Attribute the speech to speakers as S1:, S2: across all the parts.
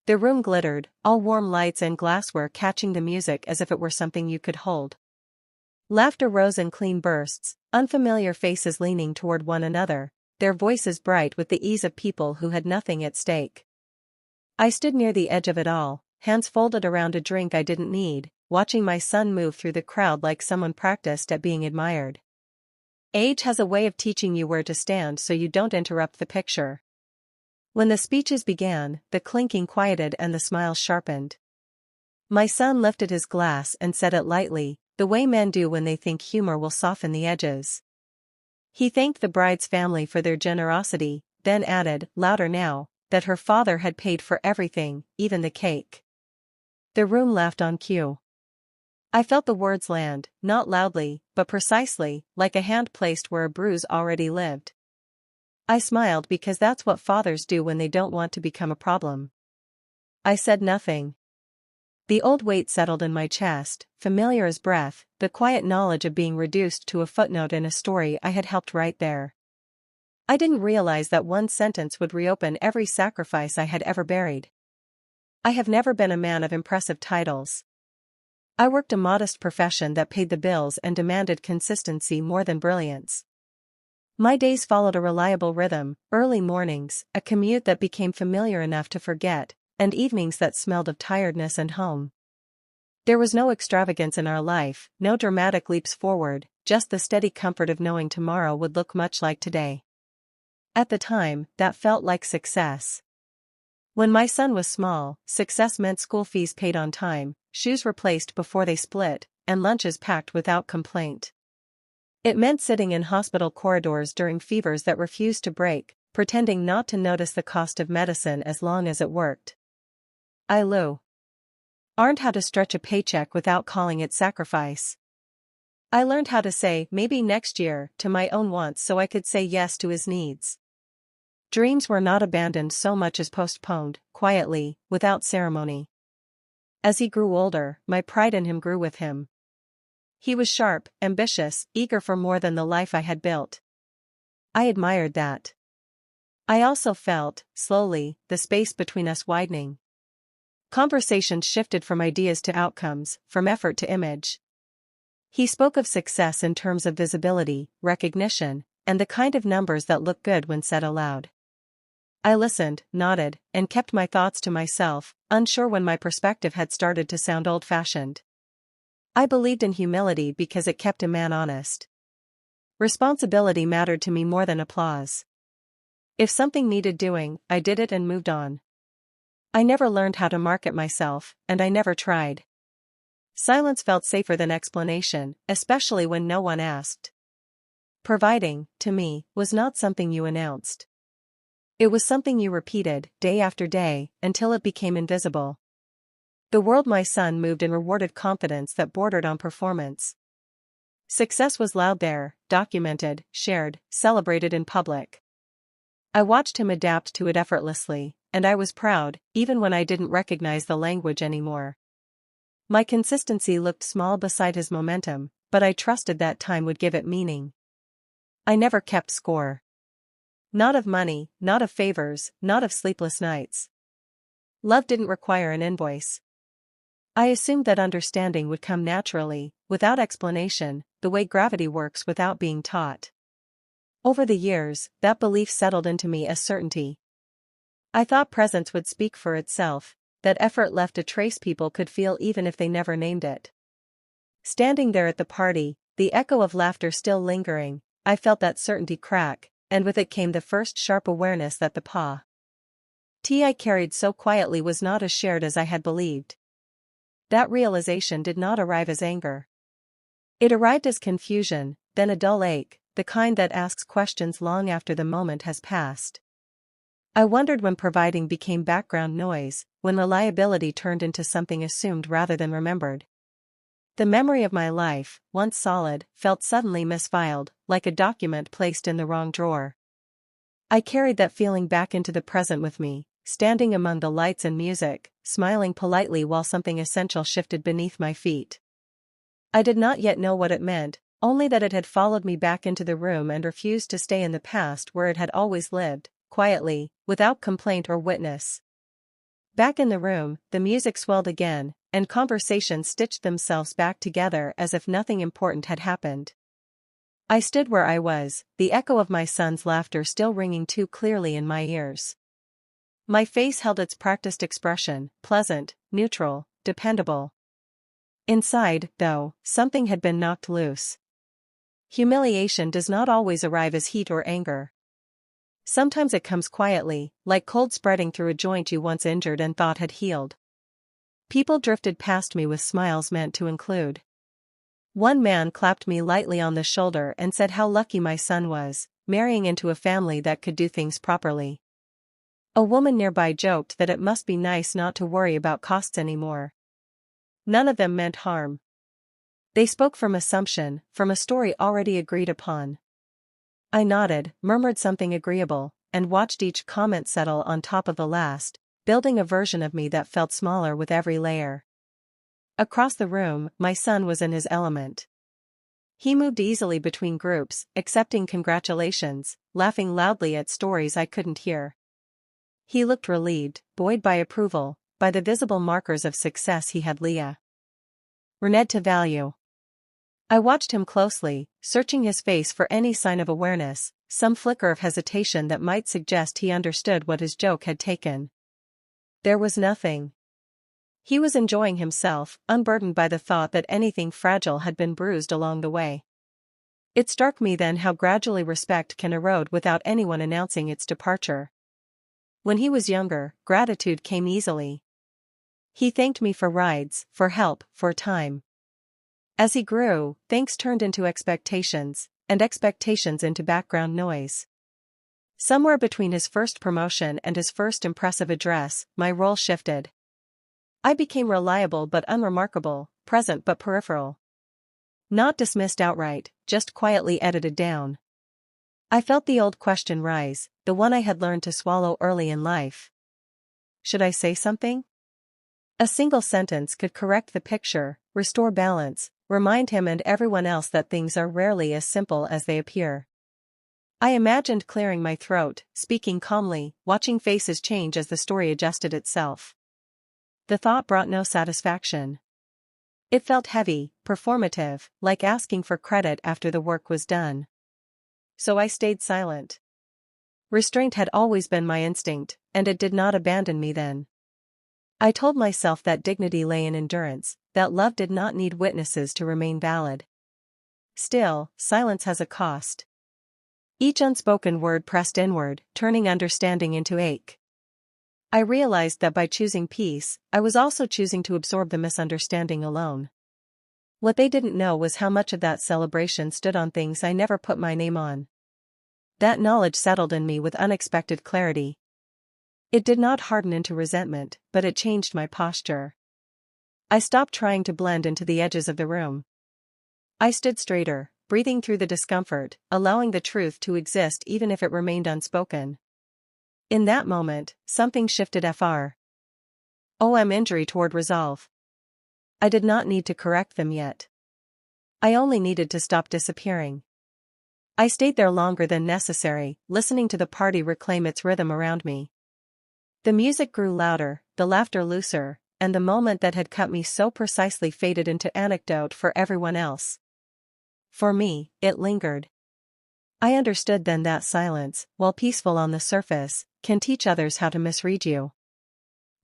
S1: The room glittered, all warm lights and glassware catching the music as if it were something you could hold. Laughter rose in clean bursts, unfamiliar faces leaning toward one another, their voices bright with the ease of people who had nothing at stake. I stood near the edge of it all, hands folded around a drink I didn't need, watching my son move through the crowd like someone practiced at being admired. Age has a way of teaching you where to stand so you don't interrupt the picture. When the speeches began, the clinking quieted and the smiles sharpened. My son lifted his glass and said it lightly, the way men do when they think humor will soften the edges. He thanked the bride's family for their generosity, then added, louder now, that her father had paid for everything, even the cake. The room laughed on cue. I felt the words land, not loudly, but precisely, like a hand placed where a bruise already lived. I smiled because that's what fathers do when they don't want to become a problem. I said nothing. The old weight settled in my chest, familiar as breath, the quiet knowledge of being reduced to a footnote in a story I had helped write there. I didn't realize that one sentence would reopen every sacrifice I had ever buried. I have never been a man of impressive titles. I worked a modest profession that paid the bills and demanded consistency more than brilliance. My days followed a reliable rhythm, early mornings, a commute that became familiar enough to forget, and evenings that smelled of tiredness and home. There was no extravagance in our life, no dramatic leaps forward, just the steady comfort of knowing tomorrow would look much like today. At the time, that felt like success. When my son was small, success meant school fees paid on time, shoes replaced before they split, and lunches packed without complaint. It meant sitting in hospital corridors during fevers that refused to break, pretending not to notice the cost of medicine as long as it worked. I learned how to stretch a paycheck without calling it sacrifice. I learned how to say maybe next year to my own wants so I could say yes to his needs. Dreams were not abandoned so much as postponed, quietly, without ceremony. As he grew older, my pride in him grew with him. He was sharp, ambitious, eager for more than the life I had built. I admired that. I also felt, slowly, the space between us widening. Conversations shifted from ideas to outcomes, from effort to image. He spoke of success in terms of visibility, recognition, and the kind of numbers that look good when said aloud. I listened, nodded, and kept my thoughts to myself, unsure when my perspective had started to sound old-fashioned. I believed in humility because it kept a man honest. Responsibility mattered to me more than applause. If something needed doing, I did it and moved on. I never learned how to market myself, and I never tried. Silence felt safer than explanation, especially when no one asked. Providing, to me, was not something you announced. It was something you repeated, day after day, until it became invisible. The world my son moved in rewarded confidence that bordered on performance. Success was loud there, documented, shared, celebrated in public. I watched him adapt to it effortlessly, and I was proud, even when I didn't recognize the language anymore. My consistency looked small beside his momentum, but I trusted that time would give it meaning. I never kept score. Not of money, not of favors, not of sleepless nights. Love didn't require an invoice. I assumed that understanding would come naturally, without explanation, the way gravity works without being taught. Over the years, that belief settled into me as certainty. I thought presence would speak for itself, that effort left a trace people could feel even if they never named it. Standing there at the party, the echo of laughter still lingering, I felt that certainty crack, and with it came the first sharp awareness that the tea I carried so quietly was not as shared as I had believed. That realization did not arrive as anger. It arrived as confusion, then a dull ache, the kind that asks questions long after the moment has passed. I wondered when providing became background noise, when reliability turned into something assumed rather than remembered. The memory of my life, once solid, felt suddenly misfiled, like a document placed in the wrong drawer. I carried that feeling back into the present with me, standing among the lights and music, smiling politely while something essential shifted beneath my feet. I did not yet know what it meant, only that it had followed me back into the room and refused to stay in the past where it had always lived, quietly, without complaint or witness. Back in the room, the music swelled again, and conversations stitched themselves back together as if nothing important had happened. I stood where I was, the echo of my son's laughter still ringing too clearly in my ears. My face held its practiced expression, pleasant, neutral, dependable. Inside, though, something had been knocked loose. Humiliation does not always arrive as heat or anger. Sometimes it comes quietly, like cold spreading through a joint you once injured and thought had healed. People drifted past me with smiles meant to include. One man clapped me lightly on the shoulder and said how lucky my son was, marrying into a family that could do things properly. A woman nearby joked that it must be nice not to worry about costs anymore. None of them meant harm. They spoke from assumption, from a story already agreed upon. I nodded, murmured something agreeable, and watched each comment settle on top of the last, building a version of me that felt smaller with every layer. Across the room, my son was in his element. He moved easily between groups, accepting congratulations, laughing loudly at stories I couldn't hear. He looked relieved, buoyed by approval, by the visible markers of success he had learned to value. I watched him closely, searching his face for any sign of awareness, some flicker of hesitation that might suggest he understood what his joke had taken. There was nothing. He was enjoying himself, unburdened by the thought that anything fragile had been bruised along the way. It struck me then how gradually respect can erode without anyone announcing its departure. When he was younger, gratitude came easily. He thanked me for rides, for help, for time. As he grew, thanks turned into expectations, and expectations into background noise. Somewhere between his first promotion and his first impressive address, my role shifted. I became reliable but unremarkable, present but peripheral. Not dismissed outright, just quietly edited down. I felt the old question rise, the one I had learned to swallow early in life. Should I say something? A single sentence could correct the picture, restore balance, remind him and everyone else that things are rarely as simple as they appear. I imagined clearing my throat, speaking calmly, watching faces change as the story adjusted itself. The thought brought no satisfaction. It felt heavy, performative, like asking for credit after the work was done. So I stayed silent. Restraint had always been my instinct, and it did not abandon me then. I told myself that dignity lay in endurance, that love did not need witnesses to remain valid. Still, silence has a cost. Each unspoken word pressed inward, turning understanding into ache. I realized that by choosing peace, I was also choosing to absorb the misunderstanding alone. What they didn't know was how much of that celebration stood on things I never put my name on. That knowledge settled in me with unexpected clarity. It did not harden into resentment, but it changed my posture. I stopped trying to blend into the edges of the room. I stood straighter, breathing through the discomfort, allowing the truth to exist even if it remained unspoken. In that moment, something shifted fr. Injury toward resolve. I did not need to correct them yet. I only needed to stop disappearing. I stayed there longer than necessary, listening to the party reclaim its rhythm around me. The music grew louder, the laughter looser, and the moment that had cut me so precisely faded into anecdote for everyone else. For me, it lingered. I understood then that silence, while peaceful on the surface, can teach others how to misread you.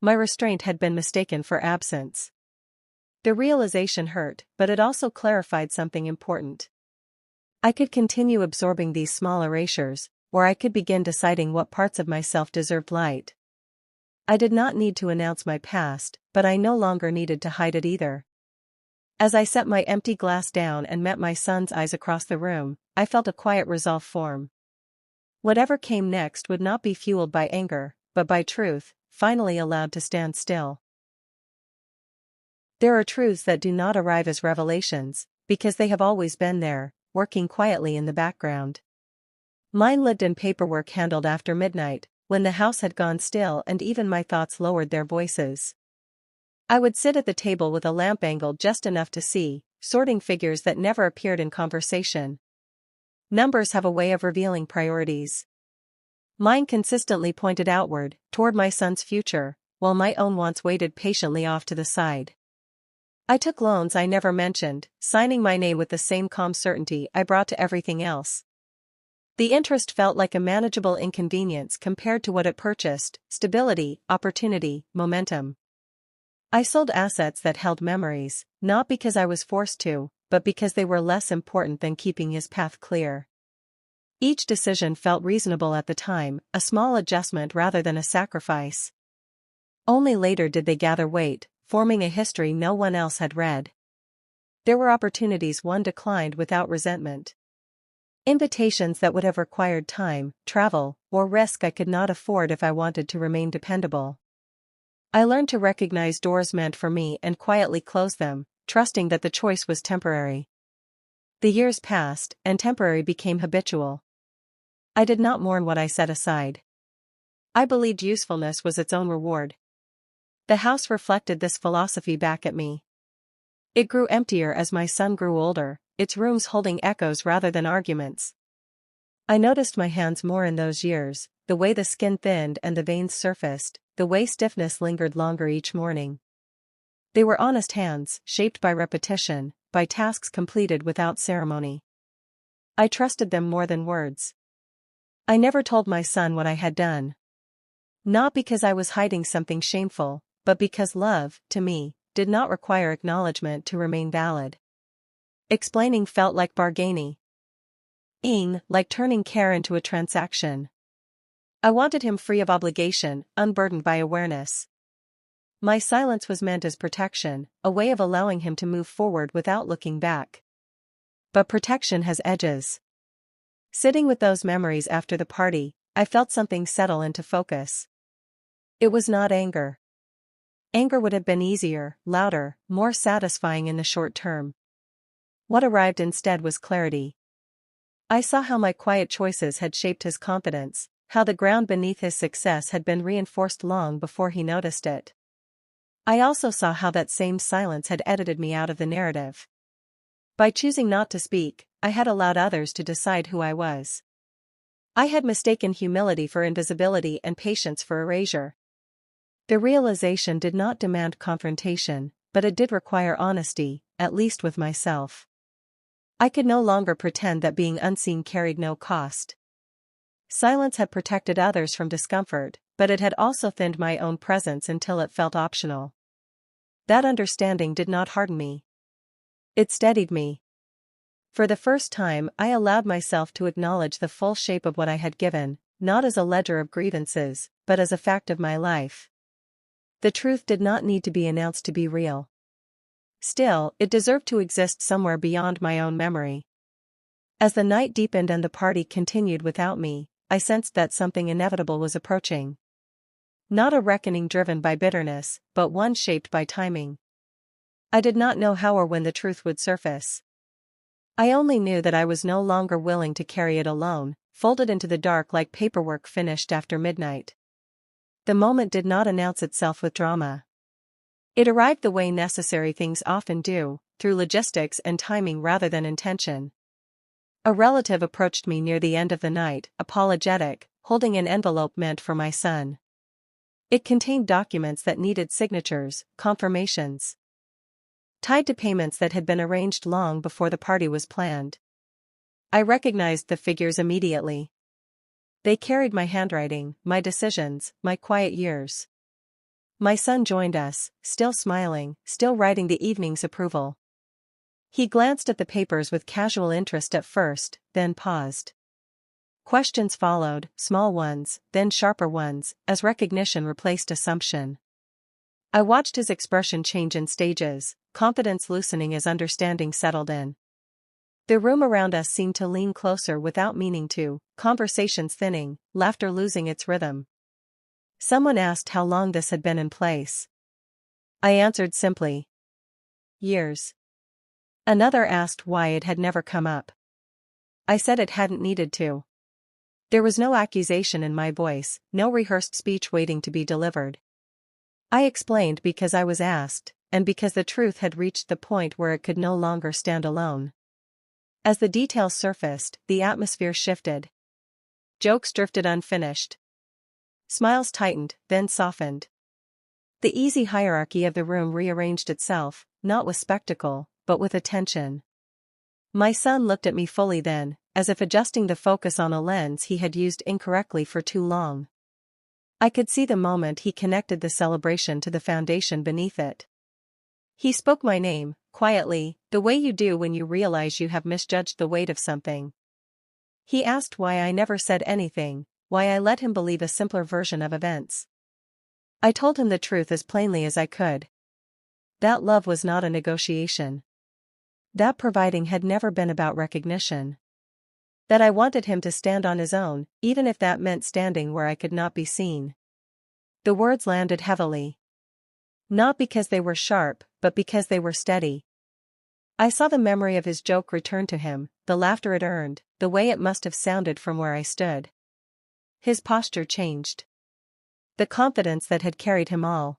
S1: My restraint had been mistaken for absence. The realization hurt, but it also clarified something important. I could continue absorbing these small erasures, or I could begin deciding what parts of myself deserved light. I did not need to announce my past, but I no longer needed to hide it either. As I set my empty glass down and met my son's eyes across the room, I felt a quiet resolve form. Whatever came next would not be fueled by anger, but by truth, finally allowed to stand still. There are truths that do not arrive as revelations, because they have always been there, working quietly in the background. Mine lived in paperwork handled after midnight, when the house had gone still and even my thoughts lowered their voices. I would sit at the table with a lamp angled just enough to see, sorting figures that never appeared in conversation. Numbers have a way of revealing priorities. Mine consistently pointed outward, toward my son's future, while my own wants waited patiently off to the side. I took loans I never mentioned, signing my name with the same calm certainty I brought to everything else. The interest felt like a manageable inconvenience compared to what it purchased: stability, opportunity, momentum. I sold assets that held memories, not because I was forced to, but because they were less important than keeping his path clear. Each decision felt reasonable at the time, a small adjustment rather than a sacrifice. Only later did they gather weight, forming a history no one else had read. There were opportunities one declined without resentment. Invitations that would have required time, travel, or risk I could not afford if I wanted to remain dependable. I learned to recognize doors meant for me and quietly close them, trusting that the choice was temporary. The years passed, and temporary became habitual. I did not mourn what I set aside. I believed usefulness was its own reward. The house reflected this philosophy back at me. It grew emptier as my son grew older, its rooms holding echoes rather than arguments. I noticed my hands more in those years, the way the skin thinned and the veins surfaced, the way stiffness lingered longer each morning. They were honest hands, shaped by repetition, by tasks completed without ceremony. I trusted them more than words. I never told my son what I had done. Not because I was hiding something shameful, but because love, to me, did not require acknowledgement to remain valid. Explaining felt like bargaining. Like turning care into a transaction. I wanted him free of obligation, unburdened by awareness. My silence was meant as protection, a way of allowing him to move forward without looking back. But protection has edges. Sitting with those memories after the party, I felt something settle into focus. It was not anger. Anger would have been easier, louder, more satisfying in the short term. What arrived instead was clarity. I saw how my quiet choices had shaped his confidence, how the ground beneath his success had been reinforced long before he noticed it. I also saw how that same silence had edited me out of the narrative. By choosing not to speak, I had allowed others to decide who I was. I had mistaken humility for invisibility and patience for erasure. The realization did not demand confrontation, but it did require honesty, at least with myself. I could no longer pretend that being unseen carried no cost. Silence had protected others from discomfort, but it had also thinned my own presence until it felt optional. That understanding did not harden me. It steadied me. For the first time, I allowed myself to acknowledge the full shape of what I had given, not as a ledger of grievances, but as a fact of my life. The truth did not need to be announced to be real. Still, it deserved to exist somewhere beyond my own memory. As the night deepened and the party continued without me, I sensed that something inevitable was approaching. Not a reckoning driven by bitterness, but one shaped by timing. I did not know how or when the truth would surface. I only knew that I was no longer willing to carry it alone, folded into the dark like paperwork finished after midnight. The moment did not announce itself with drama. It arrived the way necessary things often do, through logistics and timing rather than intention. A relative approached me near the end of the night, apologetic, holding an envelope meant for my son. It contained documents that needed signatures, confirmations, tied to payments that had been arranged long before the party was planned. I recognized the figures immediately. They carried my handwriting, my decisions, my quiet years. My son joined us, still smiling, still writing the evening's approval. He glanced at the papers with casual interest at first, then paused. Questions followed, small ones, then sharper ones, as recognition replaced assumption. I watched his expression change in stages, confidence loosening as understanding settled in. The room around us seemed to lean closer without meaning to, conversations thinning, laughter losing its rhythm. Someone asked how long this had been in place. I answered simply. Years. Another asked why it had never come up. I said it hadn't needed to. There was no accusation in my voice, no rehearsed speech waiting to be delivered. I explained because I was asked, and because the truth had reached the point where it could no longer stand alone. As the details surfaced, the atmosphere shifted. Jokes drifted unfinished. Smiles tightened, then softened. The easy hierarchy of the room rearranged itself, not with spectacle, but with attention. My son looked at me fully then, as if adjusting the focus on a lens he had used incorrectly for too long. I could see the moment he connected the celebration to the foundation beneath it. He spoke my name, quietly, the way you do when you realize you have misjudged the weight of something. He asked why I never said anything, why I let him believe a simpler version of events. I told him the truth as plainly as I could. That love was not a negotiation. That providing had never been about recognition. That I wanted him to stand on his own, even if that meant standing where I could not be seen. The words landed heavily. Not because they were sharp, but because they were steady. I saw the memory of his joke return to him, the laughter it earned, the way it must have sounded from where I stood. His posture changed. The confidence that had carried him all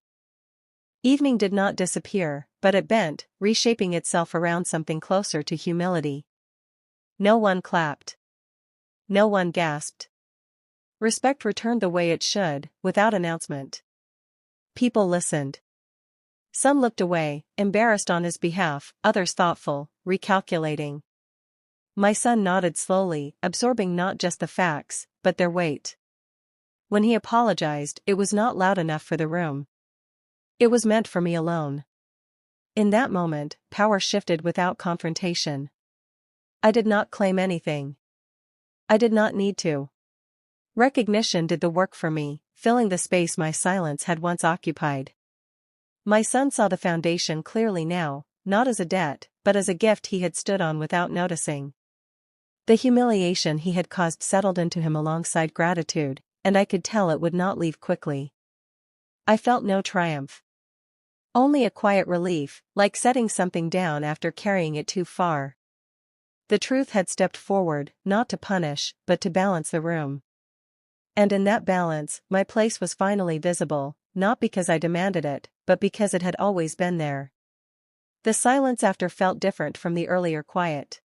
S1: evening did not disappear, but it bent, reshaping itself around something closer to humility. No one clapped. No one gasped. Respect returned the way it should, without announcement. People listened. Some looked away, embarrassed on his behalf, others thoughtful, recalculating. My son nodded slowly, absorbing not just the facts, but their weight. When he apologized, it was not loud enough for the room. It was meant for me alone. In that moment, power shifted without confrontation. I did not claim anything. I did not need to. Recognition did the work for me, filling the space my silence had once occupied. My son saw the foundation clearly now, not as a debt, but as a gift he had stood on without noticing. The humiliation he had caused settled into him alongside gratitude, and I could tell it would not leave quickly. I felt no triumph. Only a quiet relief, like setting something down after carrying it too far. The truth had stepped forward, not to punish, but to balance the room. And in that balance, my place was finally visible, not because I demanded it, but because it had always been there. The silence after felt different from the earlier quiet.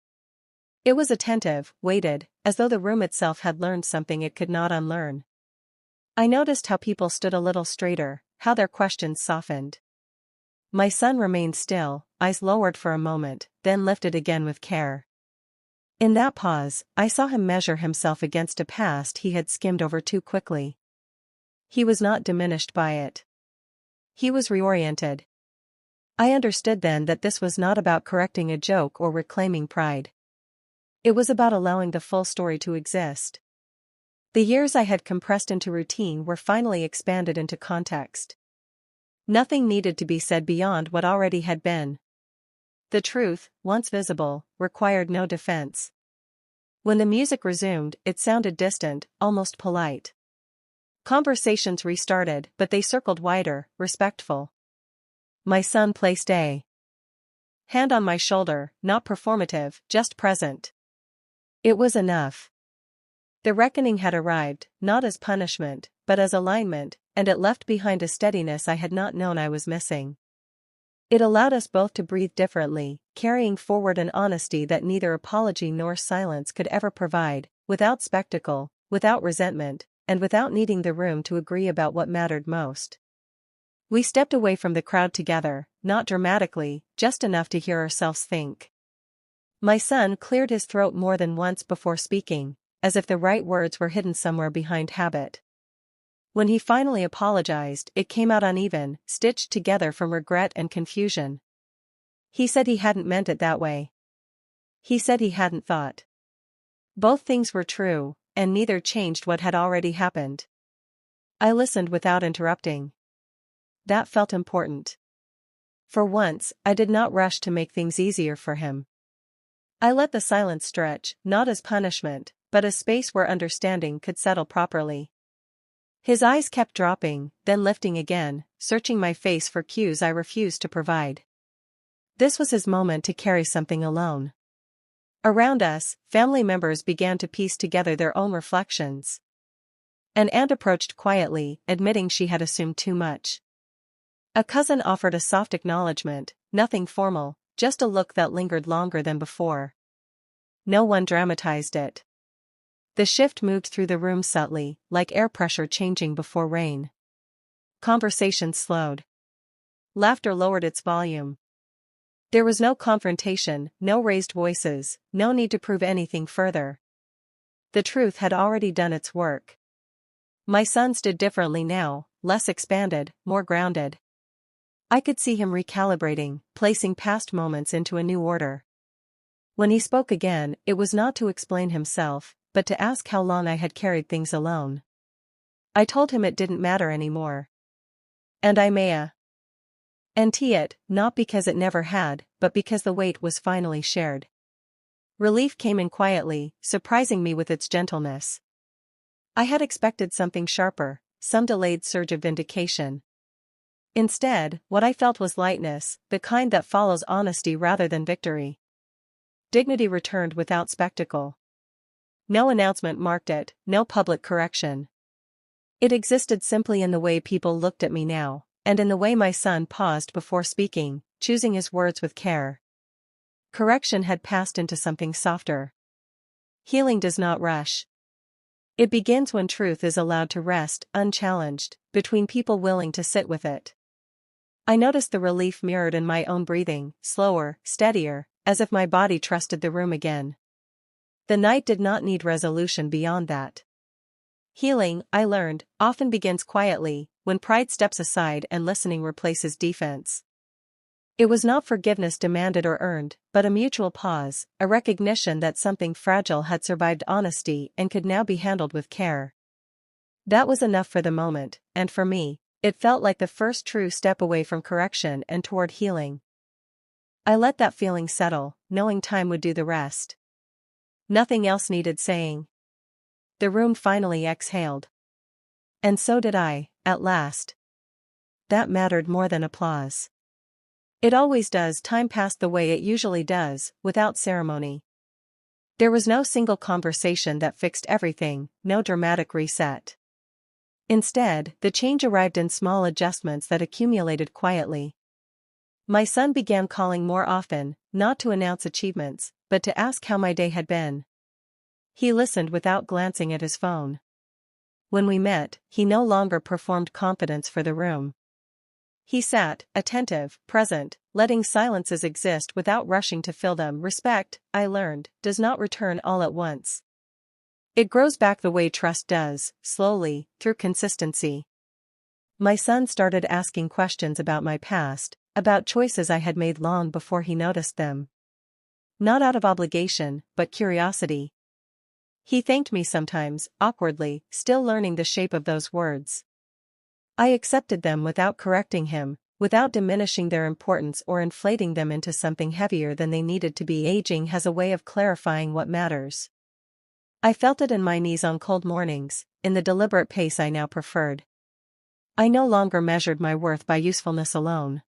S1: It was attentive, weighted, as though the room itself had learned something it could not unlearn. I noticed how people stood a little straighter, how their questions softened. My son remained still, eyes lowered for a moment, then lifted again with care. In that pause, I saw him measure himself against a past he had skimmed over too quickly. He was not diminished by it. He was reoriented. I understood then that this was not about correcting a joke or reclaiming pride. It was about allowing the full story to exist. The years I had compressed into routine were finally expanded into context. Nothing needed to be said beyond what already had been. The truth, once visible, required no defense. When the music resumed, it sounded distant, almost polite. Conversations restarted, but they circled wider, respectful. My son placed a hand on my shoulder, not performative, just present. It was enough. The reckoning had arrived, not as punishment, but as alignment, and it left behind a steadiness I had not known I was missing. It allowed us both to breathe differently, carrying forward an honesty that neither apology nor silence could ever provide, without spectacle, without resentment, and without needing the room to agree about what mattered most. We stepped away from the crowd together, not dramatically, just enough to hear ourselves think. My son cleared his throat more than once before speaking, as if the right words were hidden somewhere behind habit. When he finally apologized, it came out uneven, stitched together from regret and confusion. He said he hadn't meant it that way. He said he hadn't thought. Both things were true, and neither changed what had already happened. I listened without interrupting. That felt important. For once, I did not rush to make things easier for him. I let the silence stretch, not as punishment, but as space where understanding could settle properly. His eyes kept dropping, then lifting again, searching my face for cues I refused to provide. This was his moment to carry something alone. Around us, family members began to piece together their own reflections. An aunt approached quietly, admitting she had assumed too much. A cousin offered a soft acknowledgement, nothing formal, just a look that lingered longer than before. No one dramatized it. The shift moved through the room subtly, like air pressure changing before rain. Conversation slowed. Laughter lowered its volume. There was no confrontation, no raised voices, no need to prove anything further. The truth had already done its work. My son stood differently now, less expanded, more grounded. I could see him recalibrating, placing past moments into a new order. When he spoke again, it was not to explain himself, but to ask how long I had carried things alone. I told him it didn't matter anymore. And I may it, not because it never had, but because the weight was finally shared. Relief came in quietly, surprising me with its gentleness. I had expected something sharper, some delayed surge of vindication. Instead, what I felt was lightness, the kind that follows honesty rather than victory. Dignity returned without spectacle. No announcement marked it, no public correction. It existed simply in the way people looked at me now, and in the way my son paused before speaking, choosing his words with care. Correction had passed into something softer. Healing does not rush. It begins when truth is allowed to rest, unchallenged, between people willing to sit with it. I noticed the relief mirrored in my own breathing, slower, steadier, as if my body trusted the room again. The night did not need resolution beyond that. Healing, I learned, often begins quietly, when pride steps aside and listening replaces defense. It was not forgiveness demanded or earned, but a mutual pause, a recognition that something fragile had survived honesty and could now be handled with care. That was enough for the moment, and for me, it felt like the first true step away from correction and toward healing. I let that feeling settle, knowing time would do the rest. Nothing else needed saying. The room finally exhaled. And so did I, at last. That mattered more than applause. It always does. Time passed the way it usually does, without ceremony. There was no single conversation that fixed everything, no dramatic reset. Instead, the change arrived in small adjustments that accumulated quietly. My son began calling more often, not to announce achievements, but to ask how my day had been. He listened without glancing at his phone. When we met, he no longer performed confidence for the room. He sat, attentive, present, letting silences exist without rushing to fill them. Respect, I learned, does not return all at once. It grows back the way trust does, slowly, through consistency. My son started asking questions about my past, about choices I had made long before he noticed them. Not out of obligation, but curiosity. He thanked me sometimes, awkwardly, still learning the shape of those words. I accepted them without correcting him, without diminishing their importance or inflating them into something heavier than they needed to be. Aging has a way of clarifying what matters. I felt it in my knees on cold mornings, in the deliberate pace I now preferred. I no longer measured my worth by usefulness alone.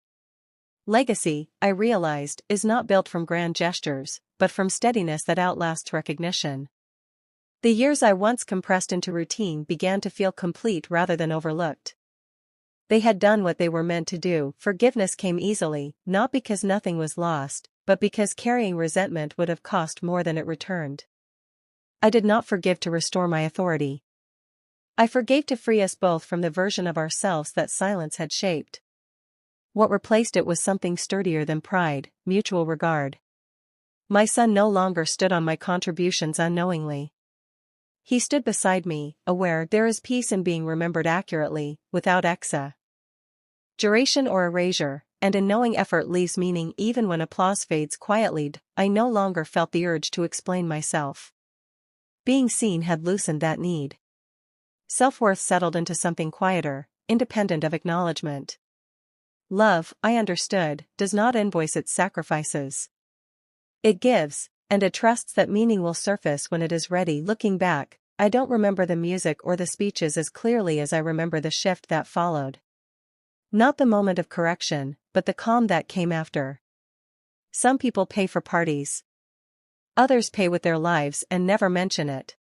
S1: Legacy, I realized, is not built from grand gestures, but from steadiness that outlasts recognition. The years I once compressed into routine began to feel complete rather than overlooked. They had done what they were meant to do. Forgiveness came easily, not because nothing was lost, but because carrying resentment would have cost more than it returned. I did not forgive to restore my authority. I forgave to free us both from the version of ourselves that silence had shaped. What replaced it was something sturdier than pride, mutual regard. My son no longer stood on my contributions unknowingly. He stood beside me, aware there is peace in being remembered accurately, without exaggeration or erasure, and in knowing effort leaves meaning even when applause fades quietly. I no longer felt the urge to explain myself. Being seen had loosened that need. Self-worth settled into something quieter, independent of acknowledgement. Love, I understood, does not invoice its sacrifices. It gives, and it trusts that meaning will surface when it is ready. Looking back, I don't remember the music or the speeches as clearly as I remember the shift that followed. Not the moment of correction, but the calm that came after. Some people pay for parties. Others pay with their lives and never mention it.